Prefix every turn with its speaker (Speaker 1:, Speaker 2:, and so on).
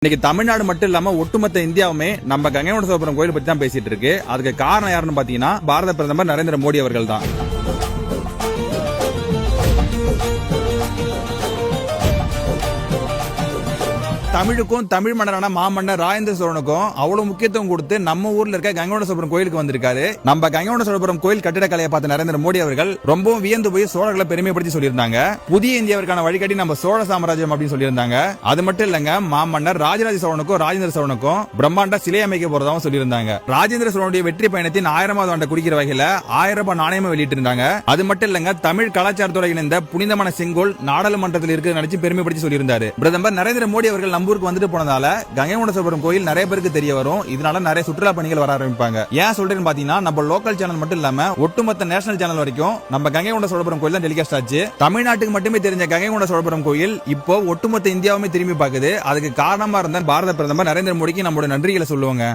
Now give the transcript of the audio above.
Speaker 1: இன்னைக்கு தமிழ்நாடு மட்டும் இல்லாம ஒட்டுமொத்த இந்தியாவுமே நம்ம கங்கை கொண்ட சோழபுரம் கோயில் பத்தி தான் பேசிட்டு இருக்கு. அதுக்கு காரணம் யாருன்னு பாத்தீங்கன்னா பாரத பிரதமர் நரேந்திர மோடி அவர்கள் தான். தமிழுக்கும் தமிழ் மன்னரான மாமன்னர் ராஜேந்திர சோழனுக்கும் அவ்வளவு முக்கியத்துவம் கொடுத்து நம்ம ஊர்ல இருக்க கங்கை கொண்ட சோழபுரம் கோயிலுக்கு வந்திருக்காரு. நம்ம கங்கை கொண்ட சோழபுரம் கோயில் கட்டிடக்கலையை பார்த்த நரேந்திர மோடி அவர்கள் ரொம்பவும் வியந்து போய் சோழர்களை பெருமைப்படுத்தி சொல்லியிருந்தாங்க. புதிய இந்தியாவிற்கான வழிகாட்டி நம்ம சோழ சாம்ராஜ்யம் அப்படின்னு சொல்லியிருந்தாங்க. அது மட்டும் இல்லங்க, மாமன்னர் ராஜராஜ சோழனுக்கும் ராஜேந்திர சோழனுக்கும் பிரம்மாண்ட சிலை அமைக்க போறதாவும் சொல்லியிருந்தாங்க. ராஜேந்திர சோழனுடைய வெற்றி பயணத்தின் 1000வது ஆண்டை குறிக்கிற வகையில 1000 ரூபாய் நாணயமும் வெளியிட்டிருந்தாங்க. அது மட்டும் இல்லங்க, தமிழ் கலாச்சாரத்துறை இணைந்த புனிதமான செங்கோல் நாடாளுமன்றத்தில் இருக்கு நினைச்சு பெருமைப்படுத்தி சொல்லியிருந்தாரு. பிரதமர் நரேந்திர மோடி அவர்கள் ஊருக்கு வந்துட்டு போனதால கங்கை கொண்ட சோழபுரம் கோயில் நிறைய பேருக்கு தெரிய வரும். இதனால நிறைய சுற்றுலா பயணிகள் வர ஆரம்பிப்பாங்க. ஏன் சொல்றேன்னு பாத்தீங்கன்னா, நம்ம லோக்கல் சேனல் மட்டும் இல்லாம ஒட்டுமொத்த நேஷனல் சேனல் வரைக்கும் நம்ம கங்கை கொண்ட சோழபுரம் கோயில் தான் டெலிகாஸ்ட் ஆச்சு. தமிழ்நாட்டுக்கு மட்டுமே தெரிஞ்ச கங்கை கொண்ட சோழபுரம் கோயில் இப்போ ஒட்டுமொத்த இந்தியாவுமே திரும்பி பாக்குது. அதுக்கு காரணமா இருந்த பாரத பிரதமர் நரேந்திர மோடிக்கு நம்மளோட நன்றிகளை சொல்லுவாங்க.